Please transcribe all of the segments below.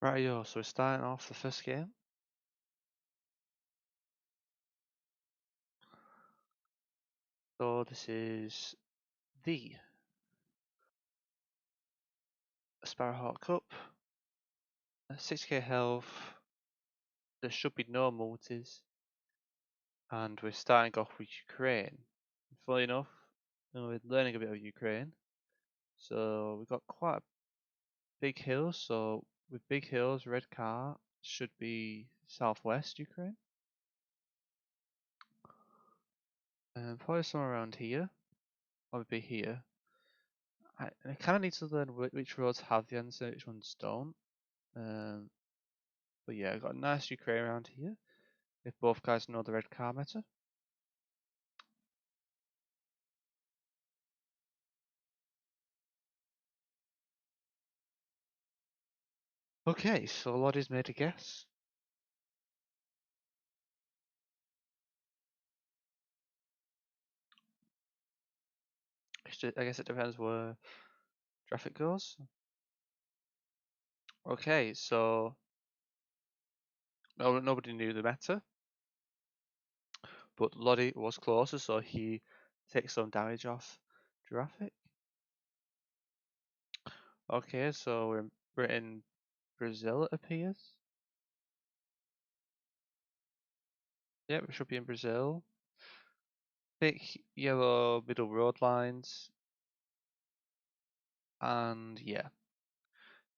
Rightio, so we're starting off the first game. So this is the Sparrowhawk Cup. 6k health. There should be no multis. And we're starting off with Ukraine. Funnily enough, we're learning a bit of Ukraine. So we've got quite a big hills. So with big hills, red car should be southwest Ukraine. And probably somewhere around here. Or maybe here. I kind of need to learn which roads have the answer, which ones don't. But yeah, I've got a nice Ukraine around here. If both guys know the red car meta. Okay, so Lodi's made a guess. I guess it depends where traffic goes. Okay, so nobody knew the meta, but Lodi was closer, so he takes some damage off Giraffic. Okay, so we're in Brazil, it appears. Yep, we should be in Brazil. Big yellow middle road lines. And yeah.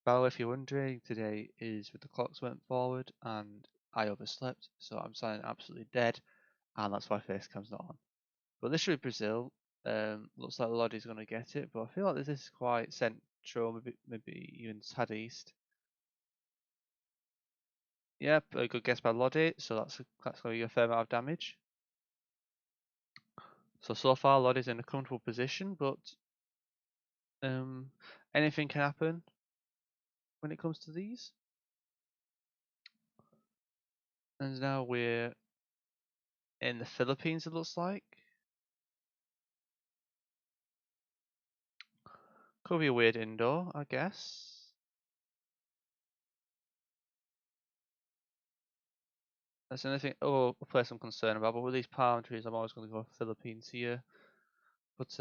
By the way, if you're wondering, today is with the clocks went forward and I overslept, so I'm sounding absolutely dead, and that's why Facecam's not on. But this should be Brazil. Looks like Lodi's going to get it, but I feel like this is quite central, maybe even tad east. Yep, a good guess by Lodi, so that's going to be a fair amount of damage. So far Lodi's in a comfortable position, but anything can happen when it comes to these. And now we're in the Philippines, it looks like. Could be a weird indoor, I guess. That's the only thing, a place I'm concerned about. But with these palm trees, I'm always going to go Philippines here. But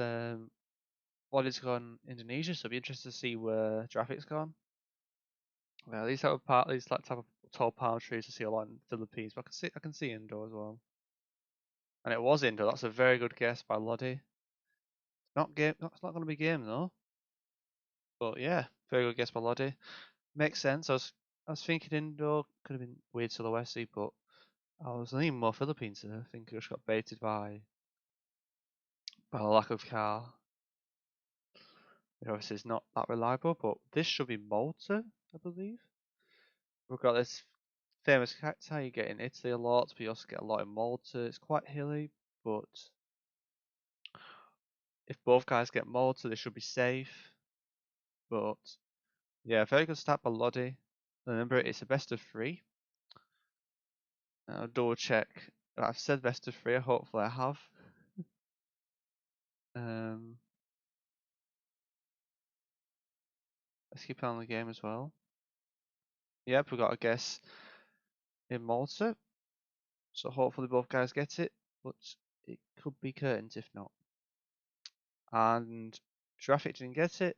Lodi's gone Indonesia, so it'll be interesting to see where Giraffic's gone. Yeah, these type of tall palm trees I see a lot in the Philippines, but I can see indoor as well. And it was indoor. That's a very good guess by Lodi. Not game. It's not going to be game though. But yeah, very good guess by Lodi. Makes sense. I was thinking indoor could have been weird silhouette, but I was thinking more Philippines there. I think I just got baited by a lack of car. It obviously is not that reliable, but this should be Malta, I believe. We've got this famous cacti you get in Italy a lot, but you also get a lot in Malta. It's quite hilly, but if both guys get Malta, they should be safe. But yeah, very good start by Lodi. Remember, it's a best of 3. I'll double check. I've said best of 3. Hopefully, I have. Um, let's keep on the game as well. Yep, we got a guess in Malta. So hopefully both guys get it, but it could be curtains if not. And Giraffic didn't get it,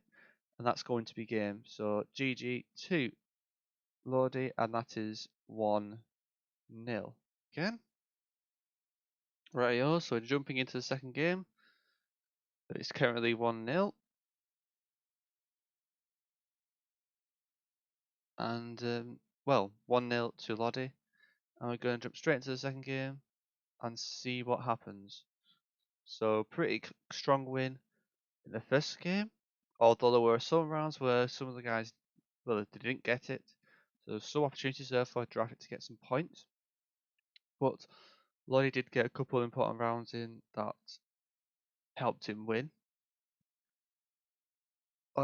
and that's going to be game. So GG to Lodi, and that is 1-0. Again. Rightio, so jumping into the second game. It's currently 1-0. And, well, 1-0 to Lodi. And we're going to jump straight into the second game and see what happens. So, pretty strong win in the first game. Although there were some rounds where some of the guys, well, they didn't get it. So, there's some opportunities there for Giraffic to get some points. But Lodi did get a couple of important rounds in that helped him win.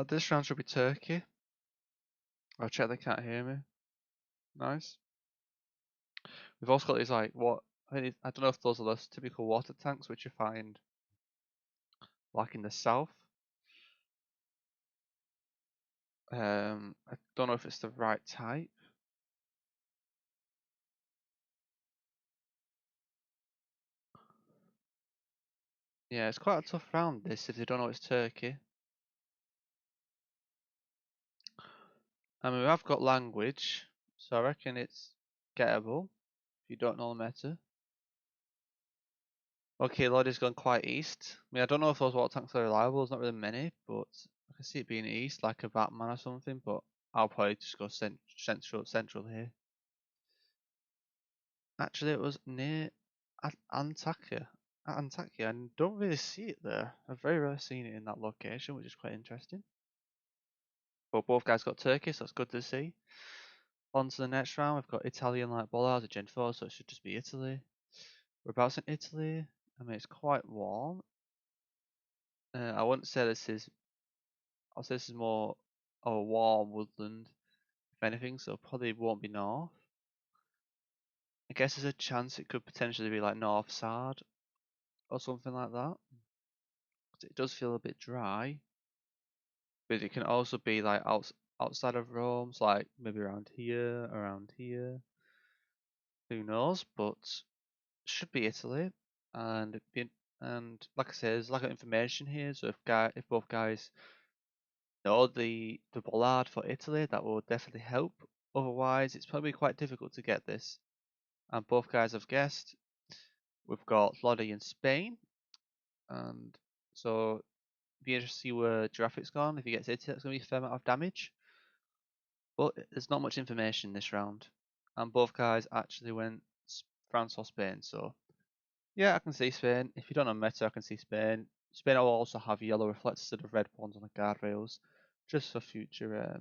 This round should be Turkey. I'll check they can't hear me. Nice. We've also got these I don't know if those are those typical water tanks which you find like in the south. I don't know if it's the right type. Yeah, it's quite a tough round this if they don't know it's Turkey. I mean, we have got language, so I reckon it's gettable if you don't know the meta. Okay, Lodi's gone quite east. I mean, I don't know if those water tanks are reliable. There's not really many, but I can see it being east, like a Batman or something. But I'll probably just go central here. Actually, it was near Antakya. Antakya, and don't really see it there. I've very rarely seen it in that location, which is quite interesting. But both guys got Turkey, so that's good to see. On to the next round, we've got Italian like bollards at Gen 4, so it should just be Italy. Whereabouts in Italy? I mean, it's quite warm. I wouldn't say this is. I'll say this is more of a warm woodland, if anything, so probably won't be north. I guess there's a chance it could potentially be like North Sard or something like that. It does feel a bit dry, but it can also be like outside of Rome, so like maybe around here. Who knows? But should be Italy, and and like I said, there's lack of information here. So if both guys know the bollard for Italy, that will definitely help. Otherwise, it's probably quite difficult to get this. And both guys have guessed. We've got Lodi in Spain, and so be interested to see where Giraffic's gone. If he gets Italy, that's going to be a fair amount of damage. But there's not much information this round, and both guys actually went France or Spain. So yeah, I can see Spain. If you don't know meta, I can see Spain. Spain will also have yellow reflectors instead of red ones on the guardrails, just for future,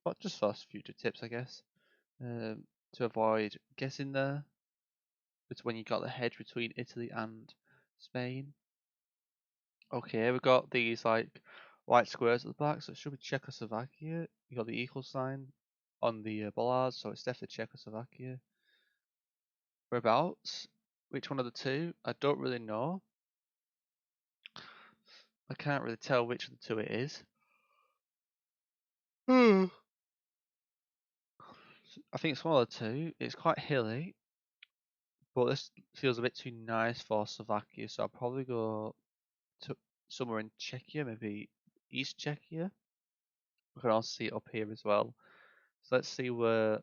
but just for future tips, I guess, to avoid guessing there. It's when you got the hedge between Italy and Spain. Okay, we've got these like white squares at the back, so it should be Czechoslovakia. You got the equal sign on the bollards, so it's definitely Czechoslovakia. Whereabouts? Which one of the two? I don't really know. I can't really tell which of the two it is. I think it's one of the two. It's quite hilly, but this feels a bit too nice for Slovakia, so I'll probably go to somewhere in Czechia, maybe East Czechia. We can also see it up here as well. So let's see where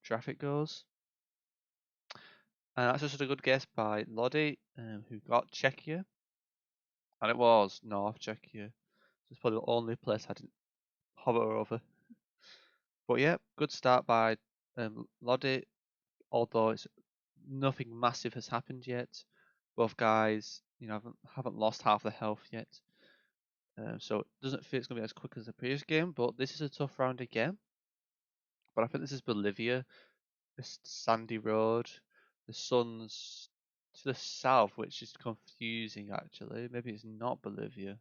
traffic goes. And that's just a good guess by Lodi, who got Czechia. And it was North Czechia. It's probably the only place I didn't hover over. But yeah, good start by Lodi, although it's nothing massive has happened yet. Both guys, haven't lost half their health yet. So it doesn't feel it's going to be as quick as the previous game, but this is a tough round again. But I think this is Bolivia. This sandy road. The sun's to the south, which is confusing actually. Maybe it's not Bolivia.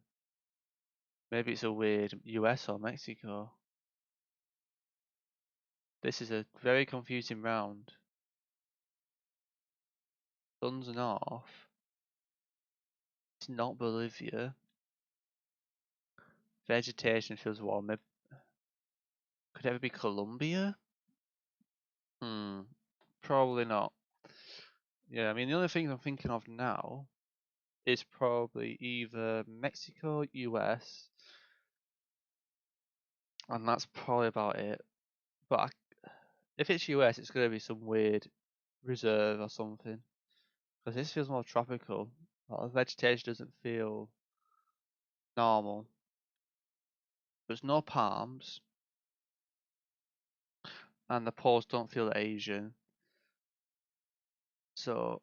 Maybe it's a weird US or Mexico. This is a very confusing round. Sun's north. It's not Bolivia. Vegetation feels warm. Could it ever be Colombia? Hmm. Probably not. Yeah, I mean the only thing I'm thinking of now is probably either Mexico, US, and that's probably about it. But if it's US, it's going to be some weird reserve or something. Because this feels more tropical. The vegetation doesn't feel normal. There's no palms, and the poles don't feel Asian. So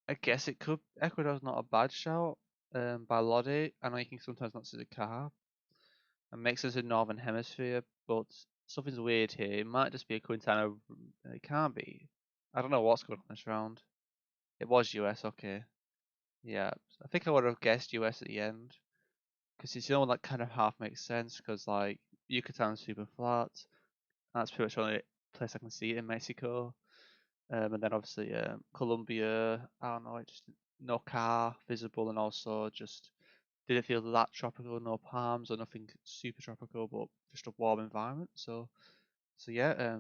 I guess it could. Ecuador's not a bad shout by Lodi. I know you can sometimes not see the car. And makes us a northern hemisphere, but something's weird here. It might just be a Quintana. It can't be. I don't know what's going on this round. It was US, okay. Yeah, I think I would have guessed US at the end. Because it's the only one that kind of half makes sense, because like Yucatan's super flat. That's pretty much the only place I can see it in Mexico. And then obviously Colombia, I don't know, just no car visible, and also just didn't feel that tropical, no palms or nothing super tropical, but just a warm environment. So yeah,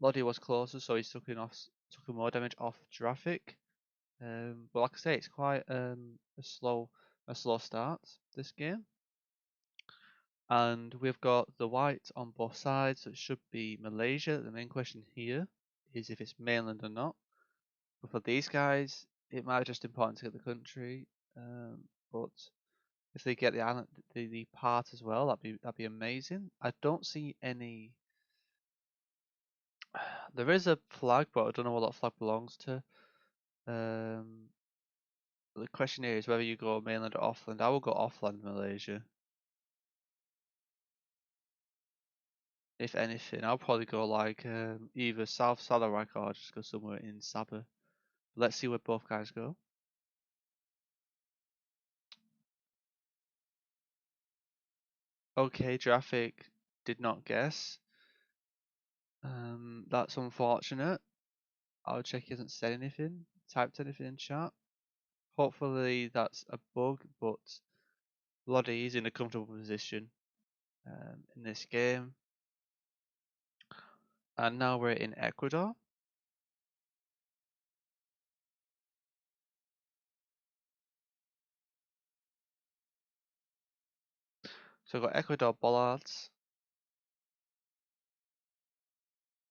Lodi was closer, so he's took more damage off Giraffic. But like I say, it's quite a slow start this game. And we've got the white on both sides, so it should be Malaysia. The main question here is if it's mainland or not. But for these guys, it might be just important to get the country. But if they get the island, the part as well, that'd be amazing. I don't see any. There is a flag, but I don't know what that flag belongs to. Um, the question here is whether you go mainland or offland. I will go offland Malaysia. If anything, I'll probably go like either South Sarawak or just go somewhere in Sabah. Let's see where both guys go. Okay, Giraffic did not guess. That's unfortunate. I'll check he hasn't said anything, typed anything in chat. Hopefully that's a bug, but Lodi is in a comfortable position in this game. And now we're in Ecuador. So we've got Ecuador bollards.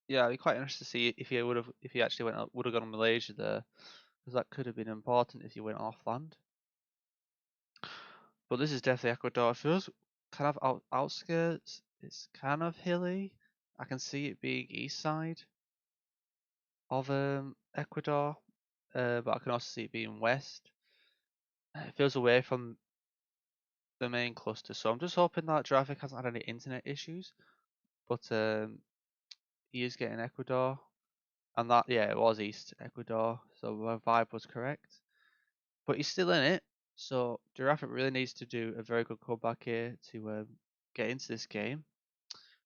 Yeah, I'd be quite interested to see if he actually would have gone to Malaysia there, because that could have been important if you went off land. But this is definitely Ecuador. It feels kind of outskirts. It's kind of hilly. I can see it being east side of Ecuador, but I can also see it being west. It feels away from the main cluster, so I'm just hoping that Giraffic hasn't had any internet issues. But he is getting Ecuador, and that it was East Ecuador, so my vibe was correct. But he's still in it, so Giraffic really needs to do a very good comeback here to get into this game.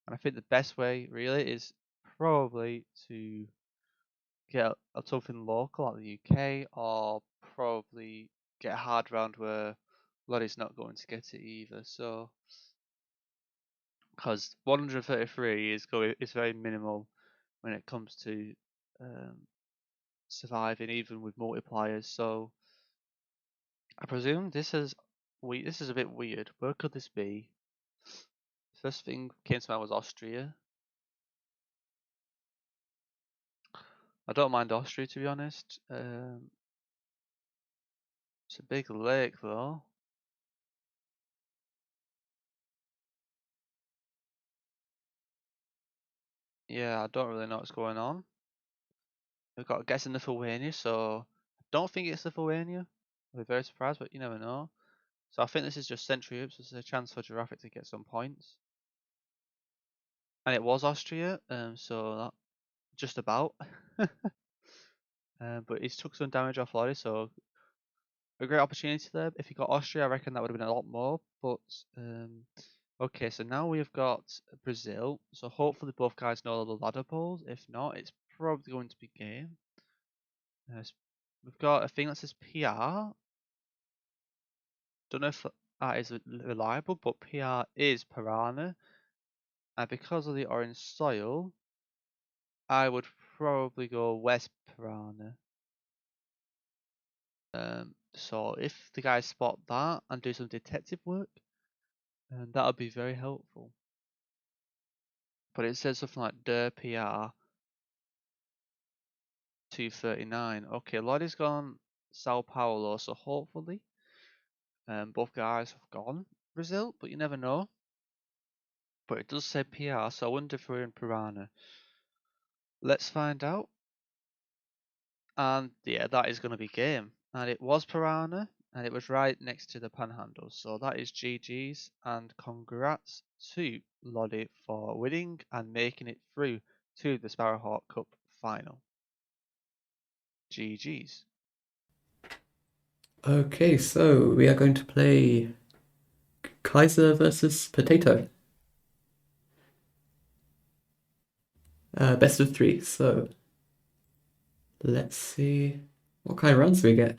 And I think the best way really is probably to get something local out of the UK, or probably get a hard round where Lodi's not going to get it either. So because 133 is very minimal when it comes to um, surviving, even with multipliers. So I presume this is a bit weird. Where could this be? First thing came to mind was Austria. I don't mind Austria, to be honest. It's a big lake though. Yeah, I don't really know what's going on. We've got guess in Lithuania, so I don't think it's Lithuania. I'll be very surprised, but you never know. So I think this is just Century Oops. This is a chance for Giraffic to get some points. And it was Austria, so that just about. But he's took some damage off Lodi, so a great opportunity there. If he got Austria, I reckon that would have been a lot more. But okay, so now we've got Brazil. So hopefully both guys know the ladder polls. If not, it's probably going to be game. We've got a thing that says PR. Don't know if that is reliable, but PR is Piranha. And because of the orange soil, I would probably go West Piranha. So if the guys spot that and do some detective work, that would be very helpful. But it says something like Der PR 239. Okay, Lodi's gone Sao Paulo, so hopefully both guys have gone Brazil, but you never know. But it does say PR, so I wonder if we're in Piranha. Let's find out. And yeah, that is going to be game. And it was Piranha, and it was right next to the Panhandle. So that is GG's, and congrats to Lodi for winning and making it through to the Sparrowhawk Cup final. GG's. Okay, so we are going to play Kaiser versus Potato. Best of three. So let's see what kind of runs we get.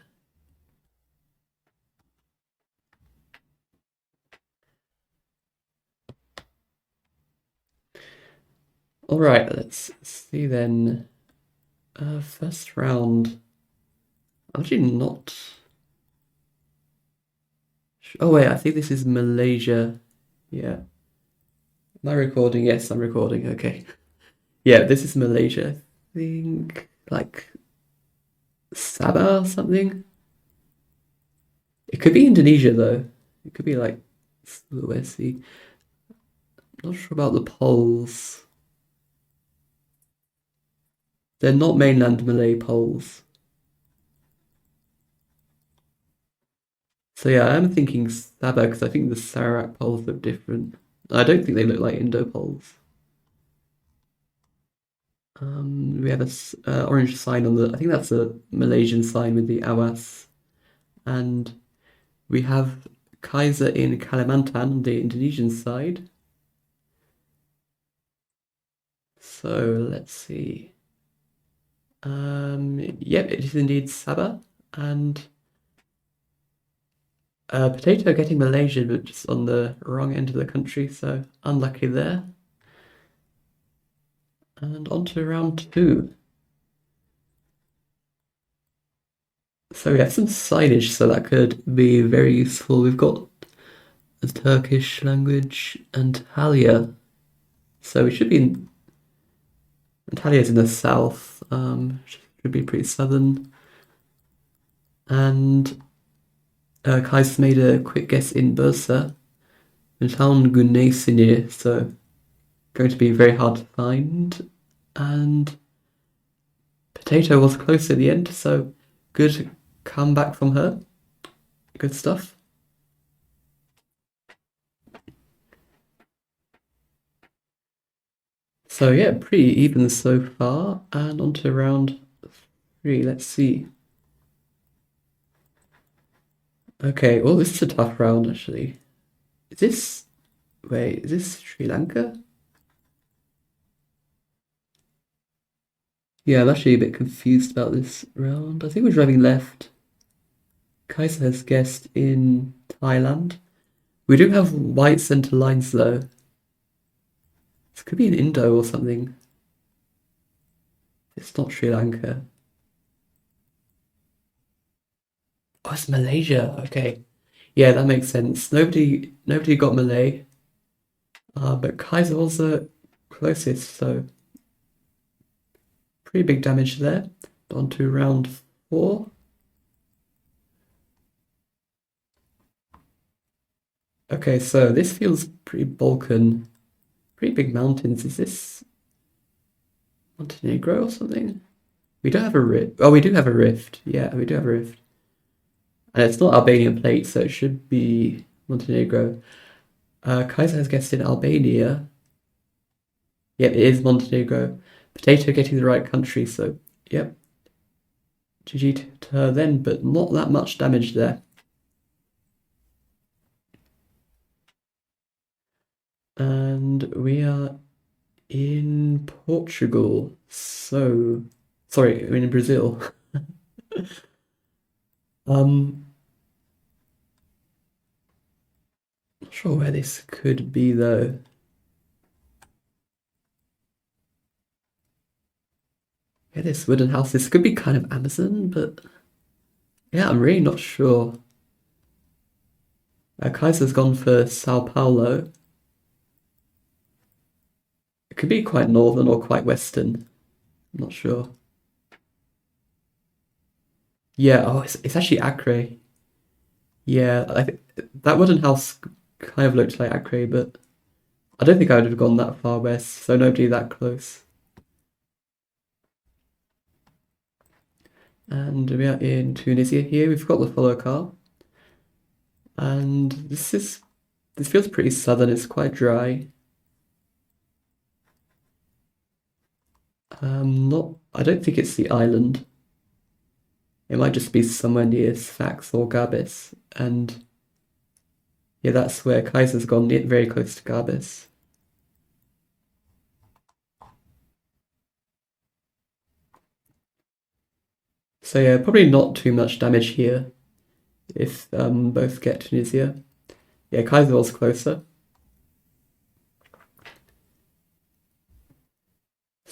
All right, let's see then. First round. I'm actually not. Oh wait, I think this is Malaysia. Yeah. Am I recording? Yes, I'm recording. Okay. Yeah, this is Malaysia. I think like Sabah or something. It could be Indonesia though. It could be like Sulawesi. Not sure about the polls. They're not mainland Malay polls. So yeah, I'm thinking Sabah because I think the Sarawak polls look different. I don't think they look like Indo polls. We have a orange sign on the. I think that's a Malaysian sign with the Awas, and we have Kaiser in Kalimantan on the Indonesian side. So let's see. Yep, it is indeed Sabah, and Potato getting Malaysia, but just on the wrong end of the country, so unlucky there. And on to round two. So we have some signage, so that could be very useful. We've got the Turkish language, Antalya. So we should be in Antalya's in the south, should be pretty southern. And Kai's made a quick guess in Bursa. Town Gunaysinir, so going to be very hard to find. And Potato was close in the end, so good comeback from her. Good stuff. So yeah, pretty even so far. And on to round three. Let's see. Okay, well, this is a tough round actually. Is this wait, is this Sri Lanka? Yeah, I'm actually a bit confused about this round. I think we're driving left. Kaiser has guessed in Thailand. We do have white center lines though. This could be an Indo or something. It's not Sri Lanka. Oh, it's Malaysia. Okay. Yeah, that makes sense. Nobody got Malay. But Kaiser was the closest, so pretty big damage there. On to round four. Okay, so this feels pretty Balkan. Pretty big mountains. Is this Montenegro or something? We don't have a rift. Oh, we do have a rift. Yeah, we do have a rift. And it's not Albanian plate, so it should be Montenegro. Kaiser has guessed in Albania. Yep, it is Montenegro. Potato getting the right country, so yep. GG to her then, but not that much damage there. And we are in Portugal. So, sorry, I mean in Brazil. Not sure where this could be though. Yeah, this wooden house. This could be kind of Amazon, but yeah, I'm really not sure. Kaiser's gone for Sao Paulo. It could be quite northern or quite western. I'm not sure. Yeah, oh, it's actually Acre. Yeah, that wooden house kind of looked like Acre, but I don't think I would have gone that far west, so nobody that close. And we are in Tunisia here. We've got the follow car. And this feels pretty southern, it's quite dry. Not I don't think it's the island. It might just be somewhere near Sfax or Gabis. And yeah, that's where Kaiser's gone, very close to Gabis. So yeah, probably not too much damage here if both get Tunisia. Yeah, Kaiser was closer.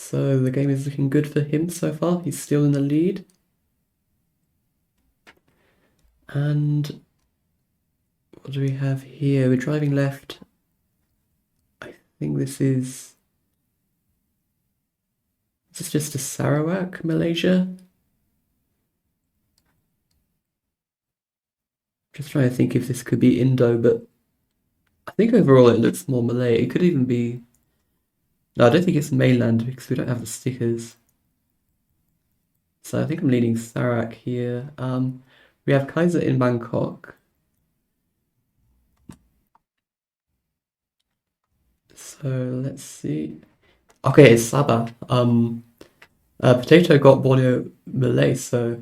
So the game is looking good for him so far. He's still in the lead. And what do we have here? We're driving left. I think this is... Is this just a Sarawak, Malaysia? Just trying to think if this could be Indo, but I think overall it looks more Malay. It could even be... No, I don't think it's mainland because we don't have the stickers. So I think I'm leaning Sarawak here. We have Kaiser in Bangkok. So let's see. Okay, it's Sabah. Potato got Borneo Malay, so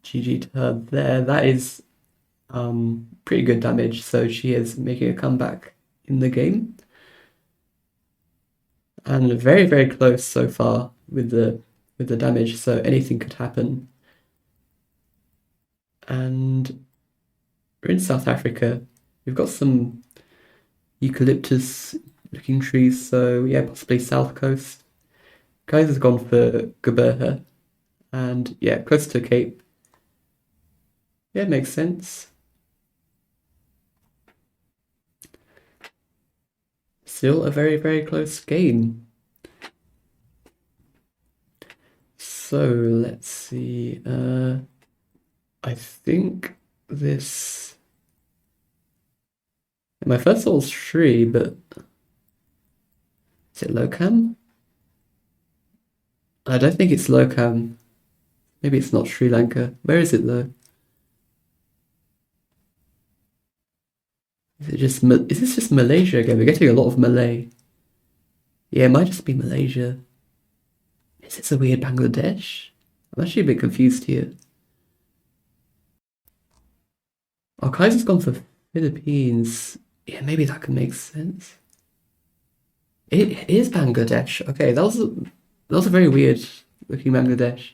GG to her there. That is pretty good damage, so she is making a comeback in the game. And very, very close so far with the damage, so anything could happen. And we're in South Africa. We've got some eucalyptus looking trees, so yeah, possibly South Coast. Kaiser's gone for Gqeberha, and yeah, close to Cape. Yeah, makes sense. Still a very, very close game. So let's see. I think this. My first thought was Sri, but is it Lokam? I don't think it's Lokam. Maybe it's not Sri Lanka. Where is it though? Is this just Malaysia again? We're getting a lot of Malay. Yeah, it might just be Malaysia. Is this a weird Bangladesh? I'm actually a bit confused here. Oh, Kaiser's gone for Philippines. Yeah, maybe that could make sense. It is Bangladesh. Okay, that was a very weird looking Bangladesh.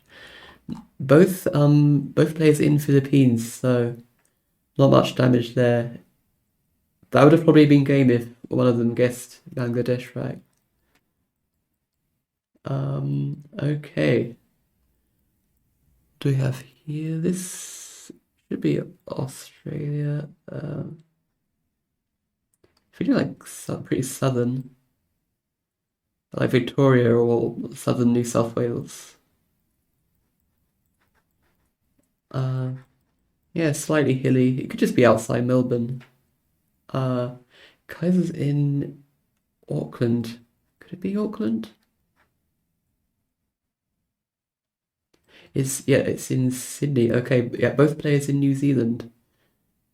Both players in Philippines, so not much damage there. That would have probably been game if one of them guessed Bangladesh, right? Okay. Do we have here? This should be Australia. Feeling like pretty southern, like Victoria or southern New South Wales. Yeah, slightly hilly. It could just be outside Melbourne. Kaiser's in Auckland. Could it be Auckland? It's in Sydney. Okay, yeah, both players in New Zealand.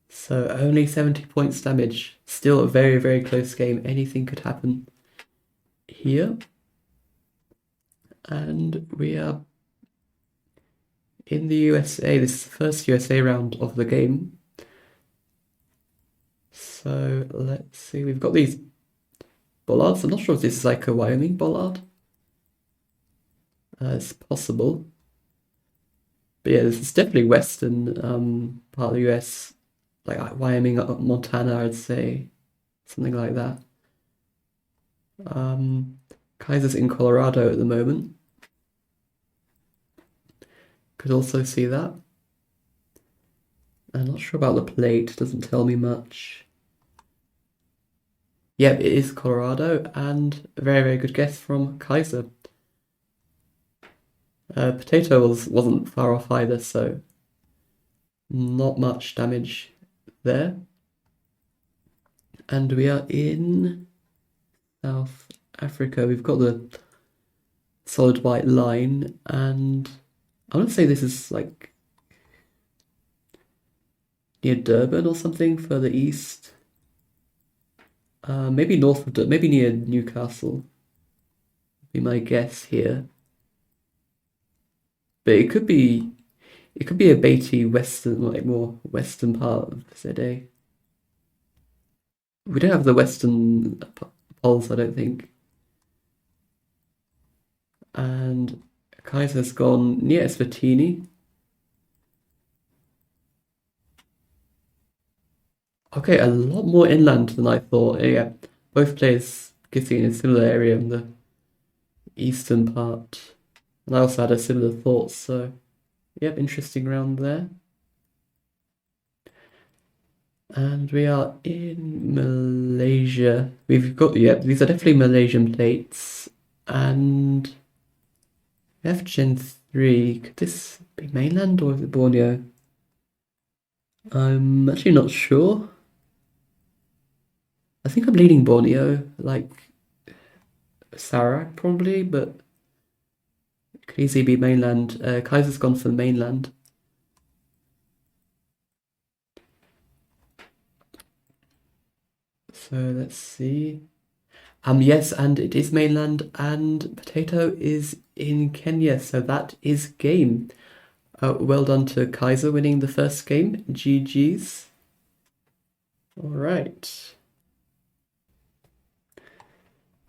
So only 70 points damage. Still a very, very close game. Anything could happen here. And we are in the USA. This is the first USA round of the game. So let's see. We've got these bollards. I'm not sure if this is like a Wyoming bollard. It's possible. But yeah, this is definitely western part of the US, like Wyoming, Montana, I'd say, something like that. Kaiser's in Colorado at the moment. Could also see that. I'm not sure about the plate, doesn't tell me much. Yep, it is Colorado, and a very, very good guess from Kaiser. Potato wasn't far off either, so not much damage there. And we are in South Africa. We've got the solid white line, and I want to say this is like near Durban or something further east. Maybe north of maybe near Newcastle. Be my guess here. But it could be a Beatty western, like more western part of ZA. We don't have the western poles, I don't think. And Kaiser's gone near Eswatini. Okay, a lot more inland than I thought. Yeah, both players getting in a similar area in the eastern part. And I also had a similar thought, so yep, interesting round there. And we are in Malaysia. We've got, yep, these are definitely Malaysian plates. And we have Gen 3. Could this be mainland or is it Borneo? I'm actually not sure. I think I'm leaning Borneo, like Sarawak probably, but it could easily be mainland. Kaiser's gone for mainland. So let's see. Yes, and it is mainland, and Potato is in Kenya, so that is game. Well done to Kaiser winning the first game. GG's. All right.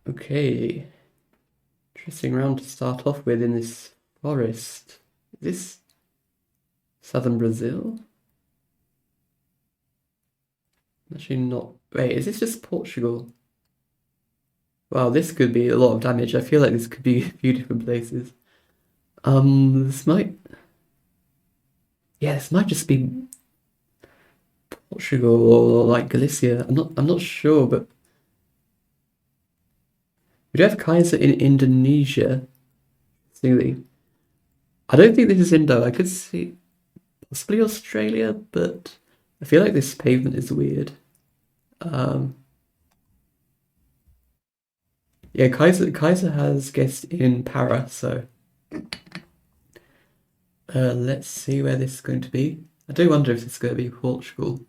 Okay. Interesting round to start off with in this forest. Is this southern Brazil? Actually not. Wait, is this just Portugal? Wow, this could be a lot of damage. I feel like this could be a few different places. This might... Yeah, this might just be Portugal or like Galicia. I'm not sure, but we do have Kaiser in Indonesia. Interestingly. I don't think this is Indo. I could see possibly Australia, but I feel like this pavement is weird. Yeah, Kaiser has guessed in Para, so let's see where this is going to be. I do wonder if it's going to be Portugal.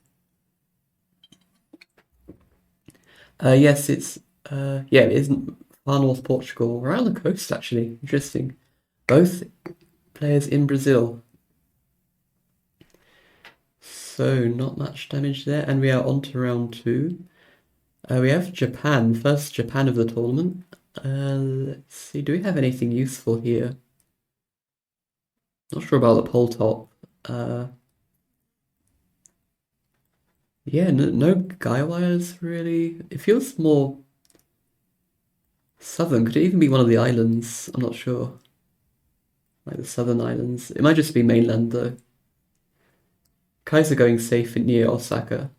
Yes, it's yeah, it isn't far north Portugal, around the coast actually. Interesting. Both players in Brazil. So not much damage there, and we are on to round two. We have Japan, first Japan of the tournament. Let's see, do we have anything useful here? Not sure about the pole top. Yeah, no guy wires really. It feels more southern. Could it even be one of the islands? I'm not sure. Like the southern islands. It might just be mainland though. Kaiser going safe near Osaka.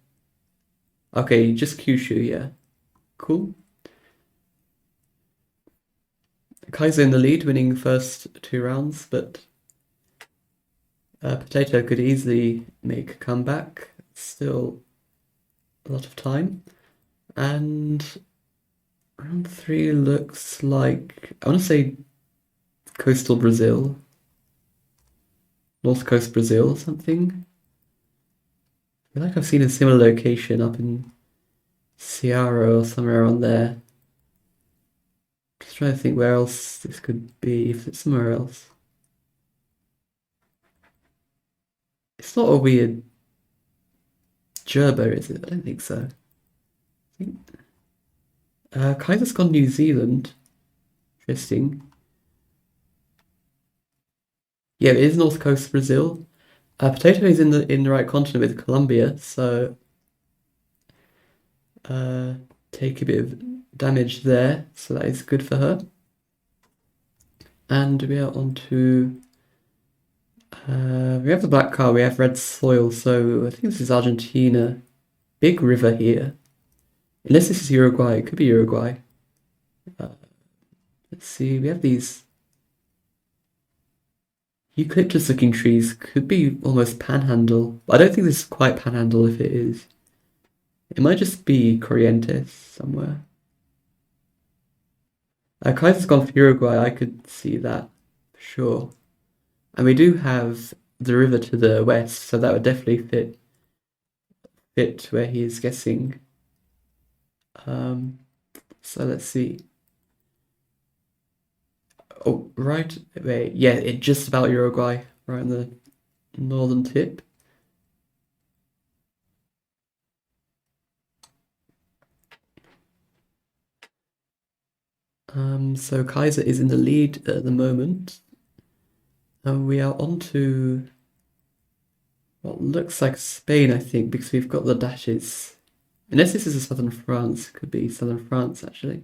Okay, just Kyushu, yeah. Cool. Kaiser in the lead, winning first two rounds, but Potato could easily make a comeback. Still a lot of time. And round three looks like, I want to say coastal Brazil. North Coast Brazil or something. I feel like I've seen a similar location up in Ceará or somewhere around there. Just trying to think where else this could be, if it's somewhere else. It's not a weird Gerber, is it? I don't think so. Kaiser's gone New Zealand. Interesting. Yeah, it is North Coast Brazil. Potato is in the right continent with Colombia, so take a bit of damage there, so that is good for her. And we are on to we have the black car, we have red soil, so I think this is Argentina. Big river here. Unless this is Uruguay, it could be Uruguay. Let's see, we have these eucalyptus looking trees, could be almost panhandle. I don't think this is quite panhandle if it is. It might just be Corrientes somewhere. Kaiser's gone for Uruguay, I could see that for sure. And we do have the river to the west, so that would definitely fit where he is guessing. So let's see. Oh, right. Wait, yeah, it's just about Uruguay, right on the northern tip. So Kaiser is in the lead at the moment. And we are on to what looks like Spain, I think, because we've got the dashes. Unless this is a southern France, could be southern France actually.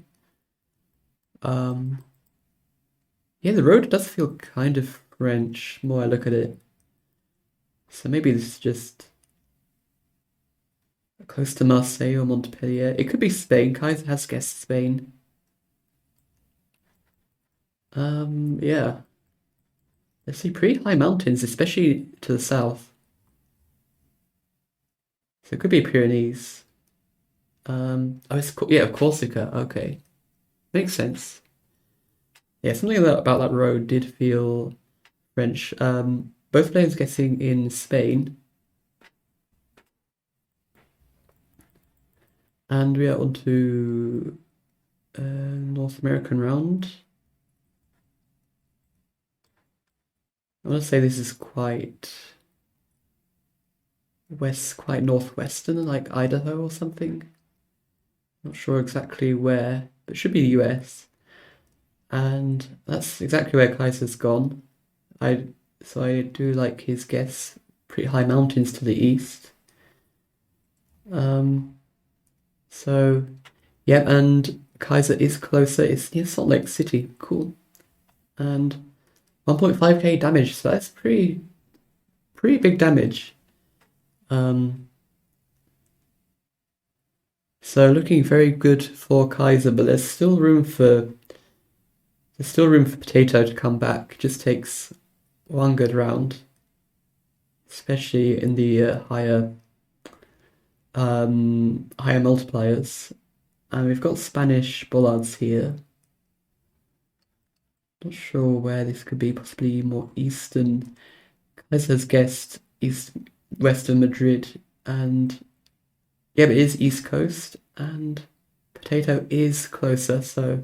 Yeah, the road does feel kind of French, the more I look at it. So maybe this is just close to Marseille or Montpellier. It could be Spain. Kaiser has guessed Spain. Yeah. Let's see, pretty high mountains, especially to the south. So it could be Pyrenees. Oh, yeah, Corsica. Okay, makes sense. Yeah, something about that road did feel French. Both players guessing in Spain, and we are on to North American round. I want to say this is quite northwestern, like Idaho or something. Not sure exactly where, but it should be the US. And that's exactly where Kaiser's gone. I so I do like his guess. Pretty high mountains to the east. Um, so yeah, and Kaiser is closer. It's near Salt Lake City. Cool. And 1.5k damage. So that's pretty big damage. Um, so looking very good for Kaiser, but there's still room for Potato to come back. It just takes one good round, especially in the higher multipliers. And we've got Spanish bollards here. Not sure where this could be, possibly more eastern. Kaiser's guessed western Madrid, and yeah, but it is East Coast, and Potato is closer, so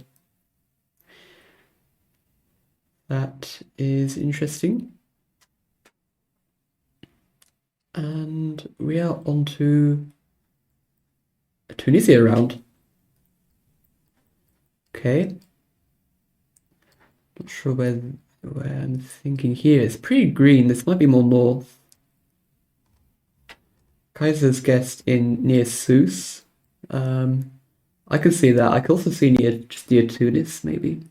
that is interesting. And we are on to a Tunisia round. Okay. Not sure where I'm thinking here. It's pretty green. This might be more north. Kaiser's guessed in near Sousse. I could see that. I could also see just near Tunis, maybe.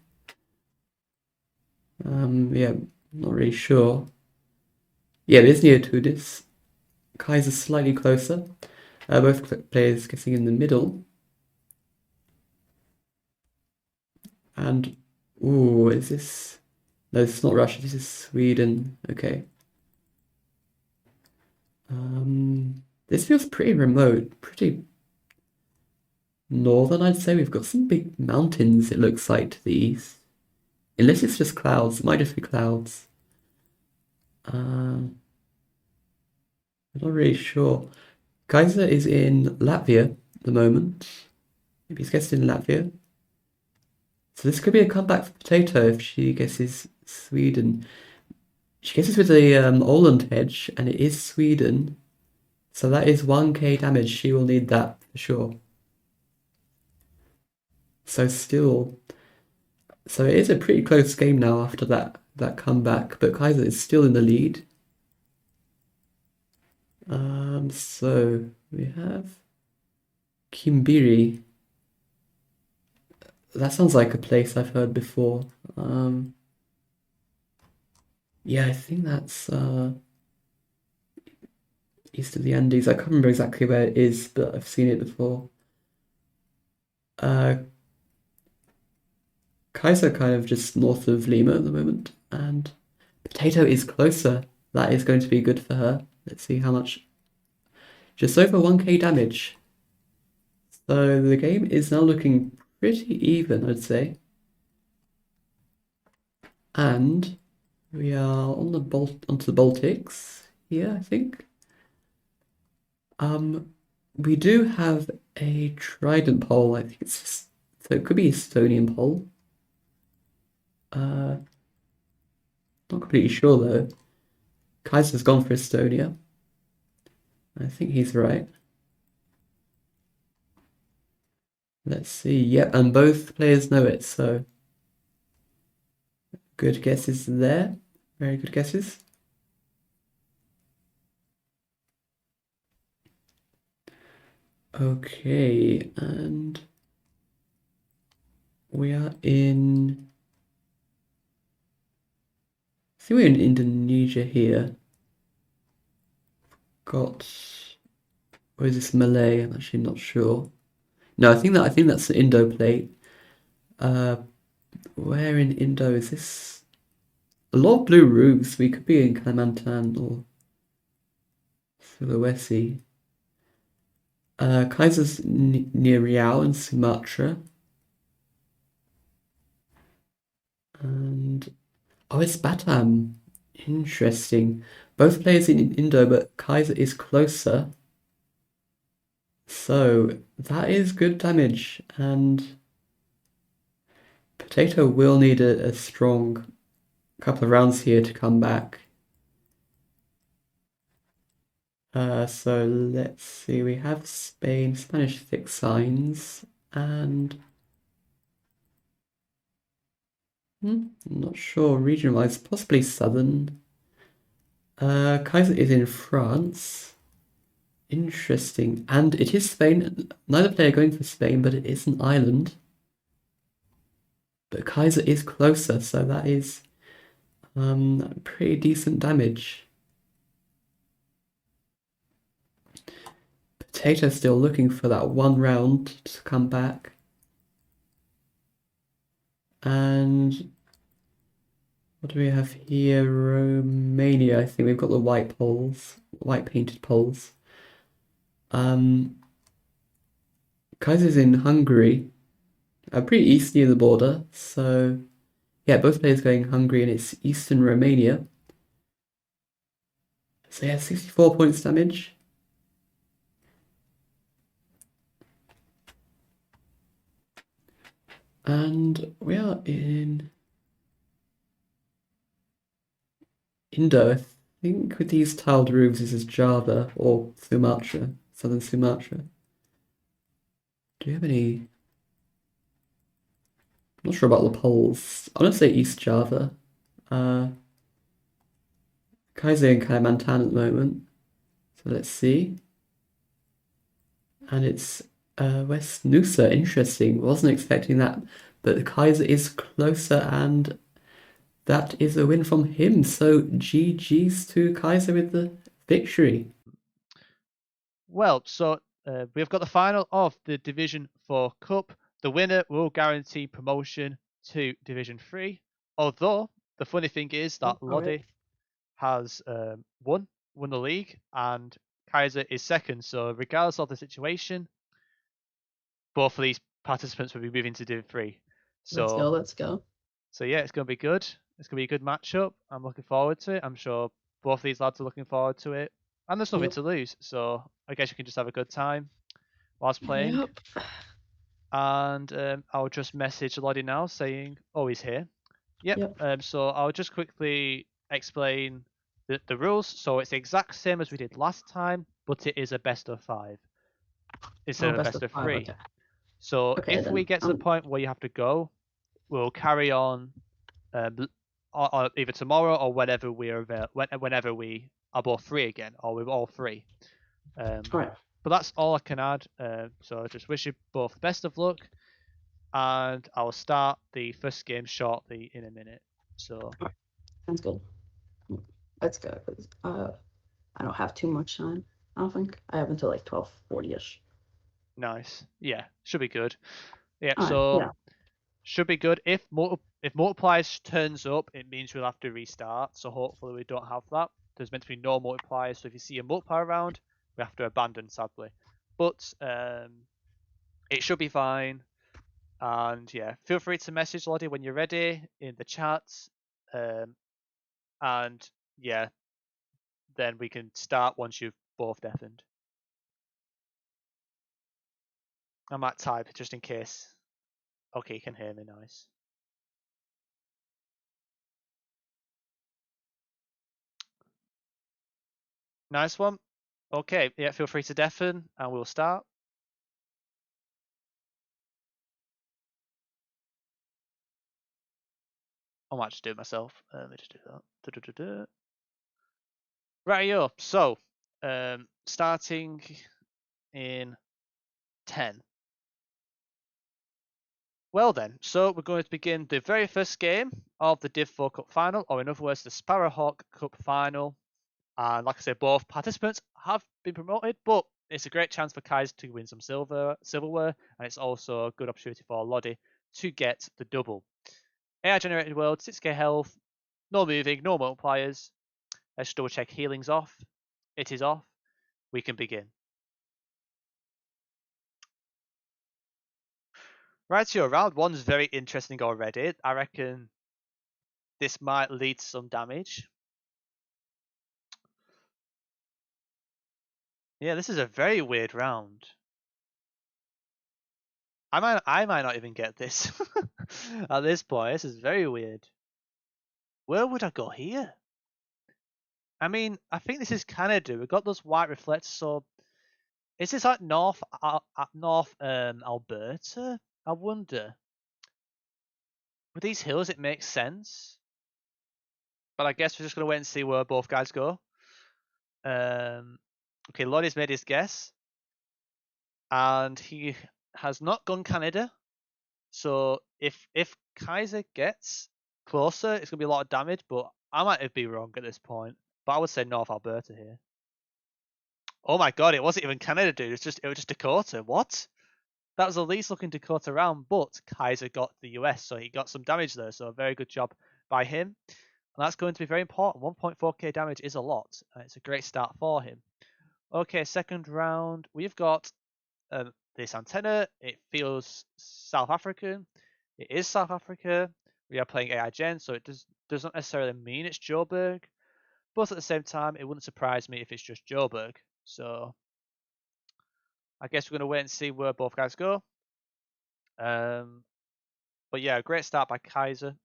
Yeah, not really sure. Yeah, it is near Tunis. Kaiser's slightly closer. Both players guessing in the middle. And ooh, is this? No, this is not Russia. This is Sweden. Okay. This feels pretty remote, pretty northern, I'd say. We've got some big mountains, it looks like, to the east. Unless it's just clouds. It might just be clouds. I'm not really sure. Kaiser is in Latvia at the moment. Maybe he's guessed in Latvia. So this could be a comeback for Potato if she guesses Sweden. She guesses with the Åland hedge, and it is Sweden. So that is 1k damage. She will need that for sure. So it is a pretty close game now after that comeback, but Kaiser is still in the lead. So we have Kimbiri. That sounds like a place I've heard before. Yeah, I think that's east of the Andes. I can't remember exactly where it is, but I've seen it before. Uh, Kaiser kind of just north of Lima at the moment, and Potato is closer. That is going to be good for her. Let's see how much. Just over 1k damage. So the game is now looking pretty even, I'd say. And we are onto the Baltics here, I think. We do have a Trident pole. I think so it could be Estonian pole. Not completely sure though. Kaiser's gone for Estonia. I think he's right. Let's see. Yep, and both players know it, so good guesses there. Very good guesses. Okay, and we are in think we're in Indonesia here. Or is this Malay? I'm actually not sure. No, I think that's the Indo plate. Where in Indo is this? A lot of blue roofs. We could be in Kalimantan or Sulawesi. Kaiser's near Riau in Sumatra. And oh, it's Batam. Interesting. Both players in Indo, but Kaiser is closer. So that is good damage, and Potato will need a strong couple of rounds here to come back. So let's see, we have Spain, Spanish thick signs, and I'm not sure region-wise, possibly southern. Kaiser is in France. Interesting. And it is Spain. Neither player going for Spain, but it is an island. But Kaiser is closer, so that is pretty decent damage. Potato still looking for that one round to come back. And what do we have here? Romania. I think we've got the white painted poles. Kaiser's in Hungary, pretty east near the border. So yeah, both players going Hungary, and it's Eastern Romania. So yeah, 64 points damage. And we are in Indo. I think with these tiled roofs, this is Java or Sumatra, southern Sumatra. Do you have any? I'm not sure about the poles. I want to say East Java. Kaiser and Kalimantan at the moment. So let's see. And it's West Nusa. Interesting. Wasn't expecting that. But the Kaiser is closer, and that is a win from him. So GG's to Kaiser with the victory. Well, so we've got the final of the Division 4 Cup. The winner will guarantee promotion to Division 3. Although, the funny thing is that Lodi has won the league, and Kaiser is second. So regardless of the situation, both of these participants will be moving to Div 3. So Let's go. So yeah, it's going to be good. It's going to be a good matchup. I'm looking forward to it. I'm sure both these lads are looking forward to it. And there's nothing Yep. to lose. So I guess you can just have a good time whilst playing. Yep. And I'll just message Lodi now saying, oh, he's here. Yep. So I'll just quickly explain the rules. So it's the exact same as we did last time, but it is a best of 5 instead of a best of 3. Okay. So Okay, if we then get to the point where you have to go, we'll carry on either tomorrow or whenever we are whenever we are both free again, or we're all free. All right. But that's all I can add. So I just wish you both the best of luck, and I'll start the first game shortly in a minute. So Sounds good. Let's go. 'Cause, I don't have too much time. I don't think I have until like 12:40ish. nice. Yeah, should be good. Yeah. All right, So yeah. should be good. If multipliers turns up, it means we'll have to restart. So hopefully we don't have that. There's meant to be no multipliers. So if you see a multiplier around, we have to abandon, sadly. But it should be fine. And yeah, feel free to message Lodi when you're ready in the chats. And yeah, then we can start once you've both deafened. I might type just in case. Okay, you can hear me, nice. Nice one. Okay, yeah, feel free to deafen and we'll start. I might just do it myself. Let me just do that. Right, so starting in 10. Well then, so we're going to begin the very first game of the Div 4 Cup final, or in other words, the Sparrowhawk Cup final. And like I said, both participants have been promoted, but it's a great chance for Kaiser to win some silverware, and it's also a good opportunity for Lodi to get the double. AI generated world, 6k health, no moving, no multipliers. Let's double check healing's off. It is off. We can begin. Right, so round one's very interesting already. I reckon this might lead to some damage. Yeah, this is a very weird round. I might not even get this at this point. This is very weird. Where would I go here? I mean, I think this is Canada. We've got those white reflectors. So, is this like North Alberta? I wonder. With these hills, it makes sense. But I guess we're just gonna wait and see where both guys go. Okay, Lodi's made his guess, and he has not gone Canada. So if Kaiser gets closer, it's gonna be a lot of damage. But I might be wrong at this point. But I would say North Alberta here. Oh my god, it wasn't even Canada, dude. It was just Dakota. What? That was the least looking Dakota round, but Kaiser got the US, so he got some damage there. So a very good job by him. And that's going to be very important. 1.4k damage is a lot. It's a great start for him. Okay, second round. We've got this antenna. It feels South African. It is South Africa. We are playing AI Gen, so it doesn't necessarily mean it's Joburg. But at the same time, it wouldn't surprise me if it's just Joburg. So I guess we're going to wait and see where both guys go. But yeah, great start by Kaiser.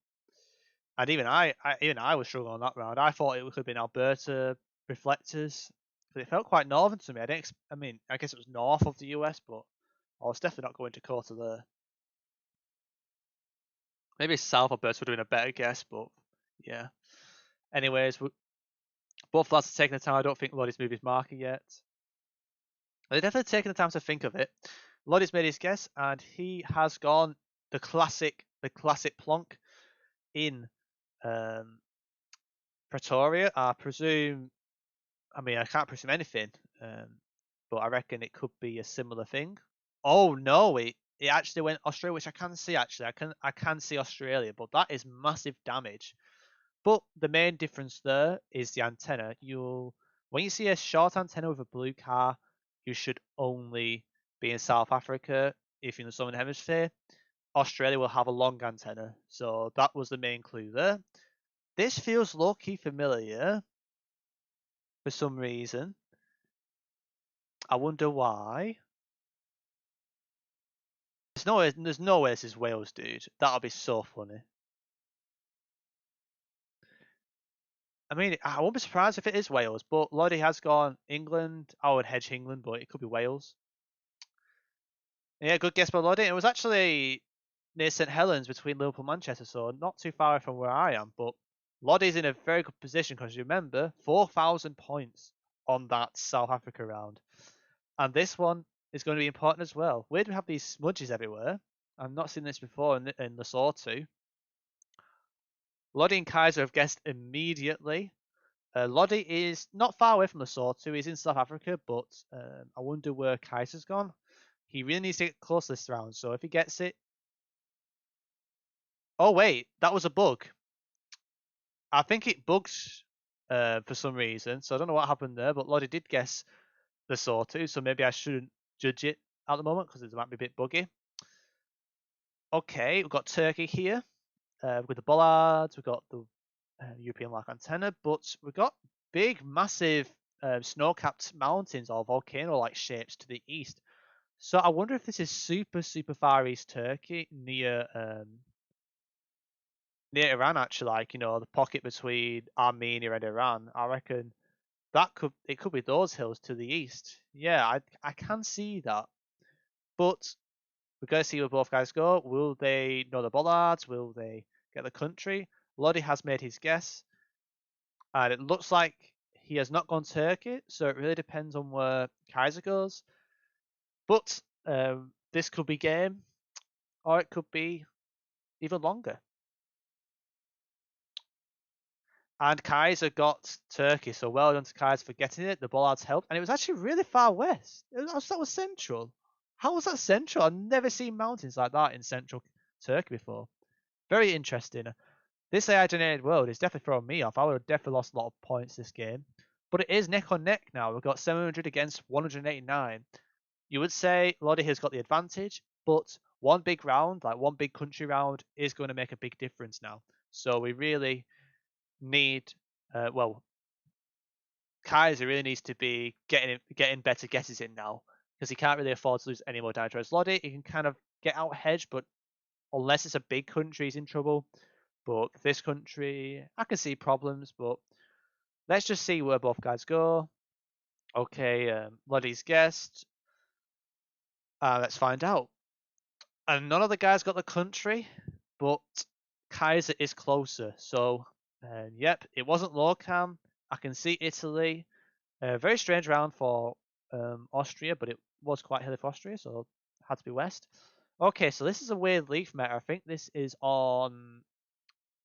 And even I was struggling on that round. I thought it could have been Alberta reflectors, but it felt quite northern to me. I guess it was north of the US, but I was definitely not going to Dakota there. Maybe South Alberta would have been a better guess, but yeah. Anyways, both lads are taking the time. I don't think Lodi's moved his marker yet. They're definitely taking the time to think of it. Lodi's made his guess, and he has gone the classic plonk in Pretoria. I can't presume anything, but I reckon it could be a similar thing. Oh no, it actually went Australia, which I can see actually. I can see Australia, but that is massive damage. But the main difference there is the antenna. When you see a short antenna with a blue car, you should only be in South Africa if you're in the Southern Hemisphere. Australia will have a long antenna, so that was the main clue there. This feels low-key familiar for some reason. I wonder why. There's no way this is Wales, dude. That'll be so funny. I mean, I won't be surprised if it is Wales, but Lodi has gone England. I would hedge England, but it could be Wales. Yeah, good guess by Lodi. It was actually near St Helens between Liverpool and Manchester, so not too far from where I am. But Lodi's in a very good position because you remember 4,000 points on that South Africa round. And this one is going to be important as well. Where do we have these smudges everywhere? I've not seen this before in Lesotho. Lodi and Kaiser have guessed immediately. Lodi is not far away from Lesotho. He's in South Africa, but I wonder where Kaiser's gone. He really needs to get close this round, so if he gets it... Oh, wait, that was a bug. I think it bugged for some reason, so I don't know what happened there, but Lodi did guess Lesotho, so maybe I shouldn't judge it at the moment because it might be a bit buggy. Okay, we've got Turkey here. We've got the bollards, we've got the European like antenna, but we've got big, massive snow-capped mountains or volcano-like shapes to the east. So I wonder if this is super, super far east Turkey near Iran, actually, like, the pocket between Armenia and Iran. I reckon it could be those hills to the east. Yeah, I can see that. But we're going to see where both guys go. Will they know the bollards? Will they get the country? Lodi has made his guess. And it looks like he has not gone Turkey, so it really depends on where Kaiser goes. But this could be game. or it could be even longer. And Kaiser got Turkey, so well done to Kaiser for getting it. The bollards helped, and it was actually really far west. That was central. How was that central? I've never seen mountains like that in central Turkey before. Very interesting. This AI generated world is definitely throwing me off. I would have definitely lost a lot of points this game. But it is neck on neck now. We've got 700 against 189. You would say Lodi has got the advantage, but one big round, like one big country round, is going to make a big difference now. So we really need, Kaiser really needs to be getting better guesses in now because he can't really afford to lose any more damage. Whereas Lodi, he can kind of get out hedge, but unless it's a big country, he's in trouble. But this country, I can see problems, but let's just see where both guys go. Okay, Lodi's guessed. Let's find out. And none of the guys got the country, but Kaiser is closer. So, yep, it wasn't Lorcam. I can see Italy. Very strange round for Austria, but it was quite hilly for Austria, so it had to be west. Okay, so this is a weird leaf meta. I think this is on.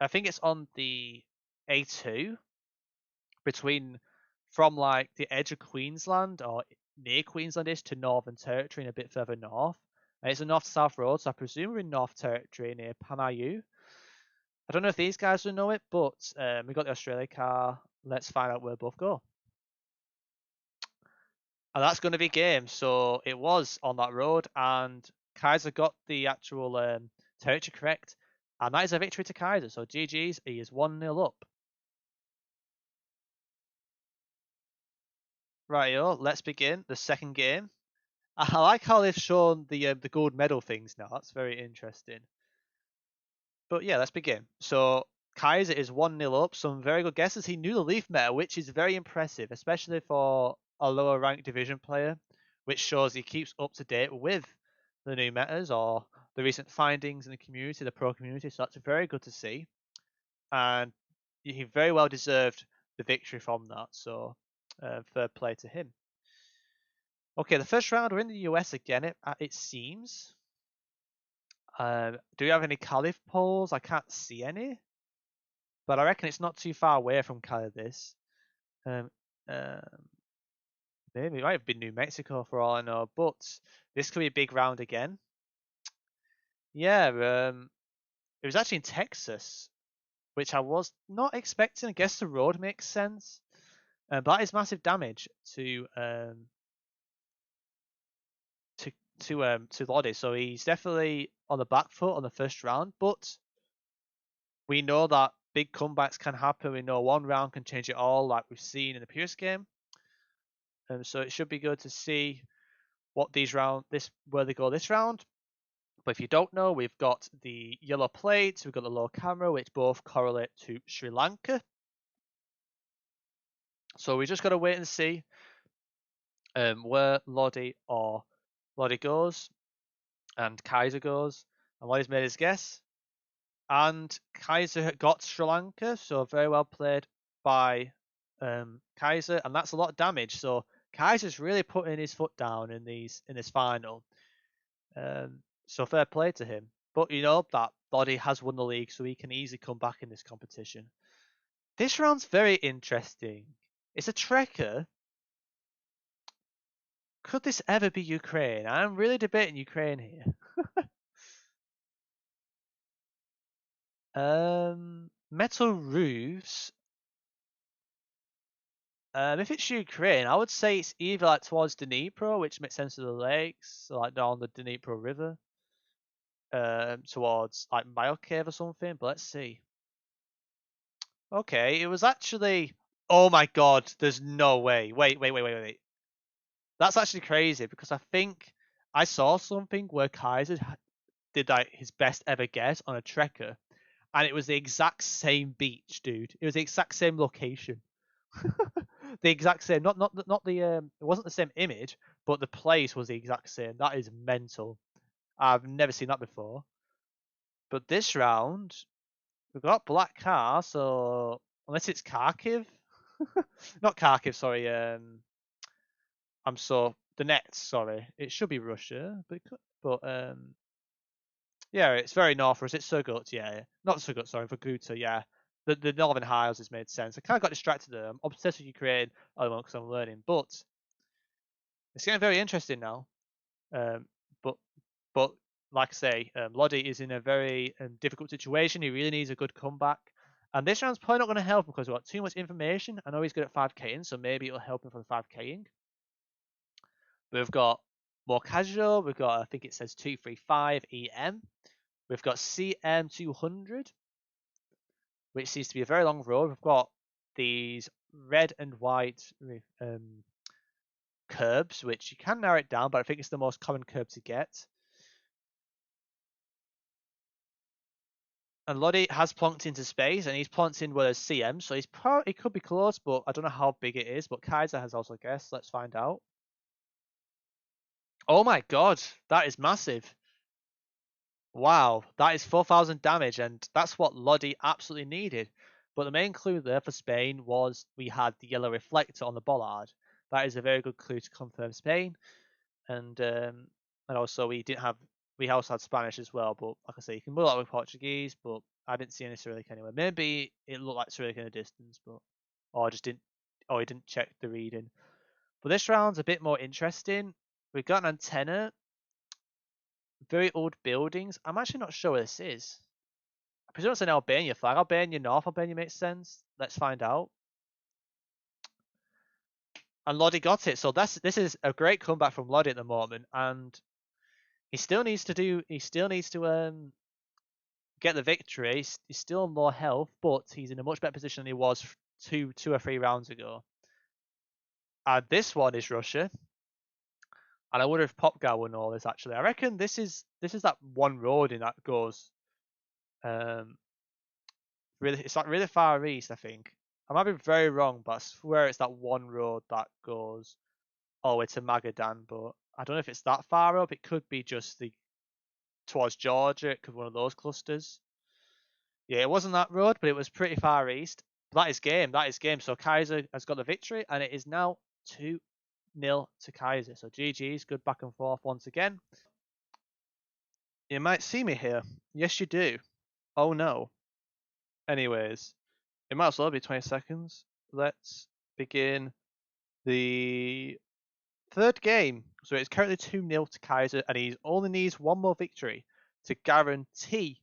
I think it's on the A2 from like the edge of Queensland or near Queenslandish to Northern Territory and a bit further north. And it's a north-south road, so I presume we're in North Territory near Pamayu. I don't know if these guys will know it, but we got the Australia car. Let's find out where both go. And that's going to be game. So it was on that road, and Kaiser got the actual territory correct. And that is a victory to Kaiser. So GG's, he is 1-0 up. Rightio, let's begin the second game. I like how they've shown the gold medal things now. That's very interesting. But yeah, let's begin. So Kaiser is 1-0 up. Some very good guesses. He knew the Leaf meta, which is very impressive, especially for a lower ranked division player, which shows he keeps up to date with the new metas or the recent findings in the community, the pro community. So that's very good to see. And he very well deserved the victory from that. So fair play to him. Okay, the first round, we're in the US again, it seems. Do we have any Caliph polls? I can't see any. But I reckon it's not too far away from Cali this. Um, maybe it might have been New Mexico for all I know, but this could be a big round again. Yeah, it was actually in Texas, which I was not expecting. I guess the road makes sense. But that is massive damage to Lodi, so he's definitely on the back foot on the first round. But we know that big comebacks can happen. We know one round can change it all, like we've seen in the Pierce game. So it should be good to see what where they go this round. But if you don't know, we've got the yellow plates, we've got the low camera, which both correlate to Sri Lanka. So we just got to wait and see where Lodi goes and Kaiser goes. And Lodi's made his guess. And Kaiser got Sri Lanka, so very well played by Kaiser, and that's a lot of damage. So Kaiser's really putting his foot down in this final. So fair play to him. But you know that Lodi has won the league, so he can easily come back in this competition. This round's very interesting. It's a trekker. Could this ever be Ukraine? I'm really debating Ukraine here. Metal roofs. If it's Ukraine, I would say it's either like towards Dnipro, which makes sense to the lakes, so like down the Dnipro River, towards like Mile Cave or something. But let's see. Okay, it was actually. Oh my God! There's no way. Wait. That's actually crazy because I think I saw something where Kaiser did like his best ever guess on a trekker, and it was the exact same beach, dude. It was the exact same location. The exact same, not the it wasn't the same image, but the place was the exact same. That is mental. I've never seen that before. But this round, we've got black car, so unless it's Kharkiv, not Kharkiv, sorry. The Nets, sorry. It should be Russia, but Yeah, it's very north, or is it Sugut? Yeah, not Sugut, sorry, Vaguta, yeah. The Northern Highlands made sense. I kind of got distracted there. I'm obsessed with Ukraine at the moment because I'm learning, but it's getting very interesting now. Um, but but like I say, Lodi is in a very difficult situation. He really needs a good comeback. And this round's probably not going to help because we've got too much information. I know he's good at 5King, so maybe it'll help him for the 5King. We've got more casual. We've got, I think it says 235 EM. We've got CM 200, which seems to be a very long road. We've got these red and white curbs, which you can narrow it down, but I think it's the most common curb to get. And Lodi has plonked into space, and he's plonked in where there's CM, so he could be close, but I don't know how big it is. But Kaiser has also guessed. Let's find out. Oh my god, that is massive. Wow, that is 4,000 damage, and that's what Lodi absolutely needed. But the main clue there for Spain was we had the yellow reflector on the bollard. That is a very good clue to confirm Spain. And also we also had Spanish as well, but like I say, you can mull out with Portuguese, but I didn't see any Cyrillic anywhere. Maybe it looked like Cyrillic in the distance, but he didn't check the reading. But this round's a bit more interesting. We've got an antenna, very old buildings. I'm actually not sure where this is. I presume it's an Albania flag. Albania, North Albania makes sense. Let's find out. And Lodi got it. So this is a great comeback from Lodi at the moment, and he still needs to get the victory. He's still on more health, but he's in a much better position than he was two or three rounds ago. And this one is Russia. And I wonder if Popgar will know this actually. I reckon this is that one road in that goes really, it's like really far east, I think. I might be very wrong, but I swear it's that one road that goes all the way to Magadan, but I don't know if it's that far up. It could be just towards Georgia. It could be one of those clusters. Yeah, it wasn't that road, but it was pretty far east. But that is game. That is game. So Kaiser has got the victory, and it is now 2-0 to Kaiser. So GG's, good back and forth once again. You might see me here. Yes, you do. Oh no. Anyways, it might as well be 20 seconds. Let's begin the third game. So it's currently 2-0 to Kaiser, and he only needs one more victory to guarantee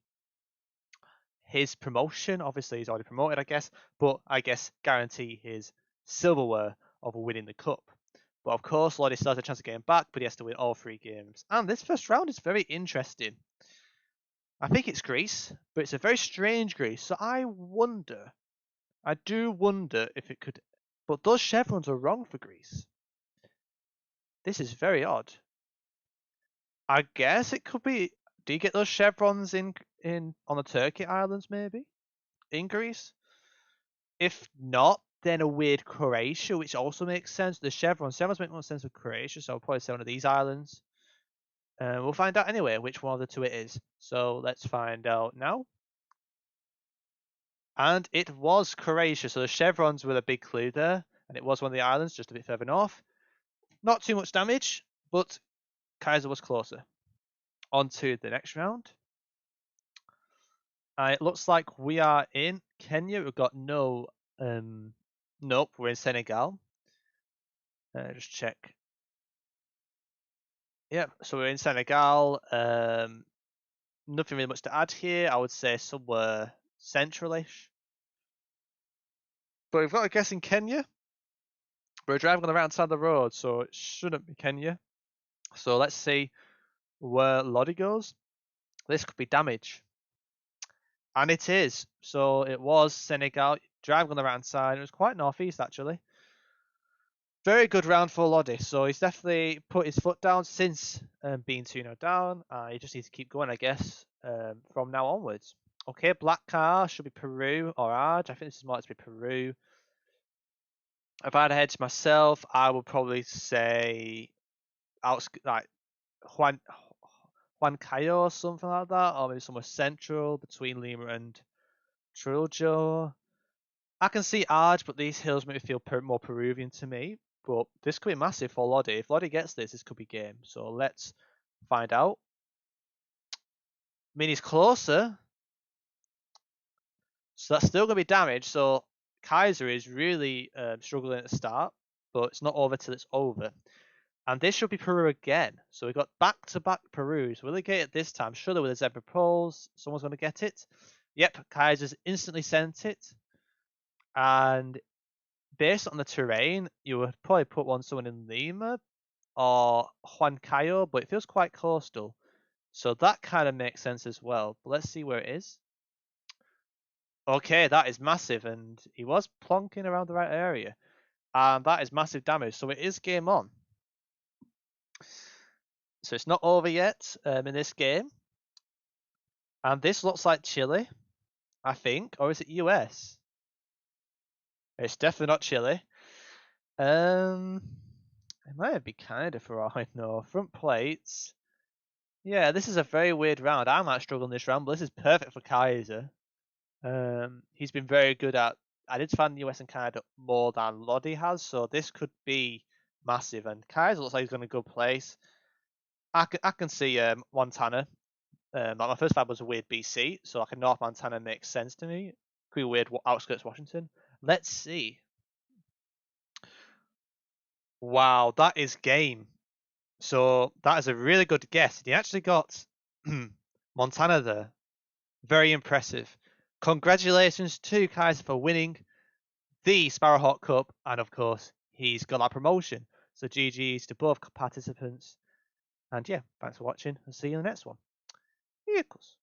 his promotion. Obviously, he's already promoted, I guess, but I guess guarantee his silverware of winning the cup. But of course, Lodi still has a chance of getting back, but he has to win all 3 games. And this first round is very interesting. I think it's Greece, but it's a very strange Greece. So I do wonder if it could. But those chevrons are wrong for Greece. This is very odd. I guess it could be. Do you get those chevrons in on the Turkey Islands, maybe in Greece? If not, then a weird Croatia, which also makes sense. The chevrons make more sense with Croatia, so I'll probably say one of these islands. We'll find out anyway which one of the two it is. So let's find out now. And it was Croatia, so the chevrons were the big clue there, and it was one of the islands just a bit further north. Not too much damage, but Kaiser was closer. On to the next round. It looks like we are in Kenya. We've got nope, we're in Senegal. Just check. Yeah, so we're in Senegal. Nothing really much to add here. I would say somewhere central-ish. But we've got a guess in Kenya. We're driving on the right side of the road, so it shouldn't be Kenya. So let's see where Lodi goes. This could be damage. And it is. So it was Senegal, driving on the right side. It was quite northeast, actually. Very good round for Lodi. So he's definitely put his foot down since being 2-0 down. He just needs to keep going, I guess, from now onwards. Okay, black car should be Peru or Arge. I think this is more to be Peru. If I had to hedge myself, I would probably say like Huancayo or something like that, or maybe somewhere central between Lima and Trujillo. I can see Arge, but these hills make me feel more Peruvian to me. But this could be massive for Lodi. If Lodi gets this, this could be game. So let's find out. mean, he's closer. So that's still going to be damage. So Kaiser is really struggling at the start, but it's not over till it's over. And this should be Peru again. So we've got back-to-back Perus. Will they get it this time? Surely with a Zebra Pulse, someone's going to get it. Yep, Kaiser's instantly sent it. And based on the terrain, you would probably put someone in Lima or Huancayo, but it feels quite coastal. So that kind of makes sense as well. But let's see where it is. Okay, that is massive, and he was plonking around the right area. And that is massive damage, so it is game on. So it's not over yet in this game. And this looks like Chile, I think. Or is it US? It's definitely not Chile. It might be Canada for all I know. Front plates. Yeah, this is a very weird round. I might struggle in this round, but this is perfect for Kaiser. He's been very good at identifying the US and Canada more than Lodi has, so this could be massive. And Kaiser looks like he's going to go place. I can see Montana. Like my first vibe was a weird BC, so like a North Montana makes sense to me. Could be weird outskirts Washington. Let's see. Wow, that is game. So that is a really good guess. He actually got Montana there. Very impressive. Congratulations to Kaiser for winning the Sparrowhawk Cup, and of course, he's got that promotion. So GG's to both participants. And yeah, thanks for watching, and see you in the next one. Vehicles.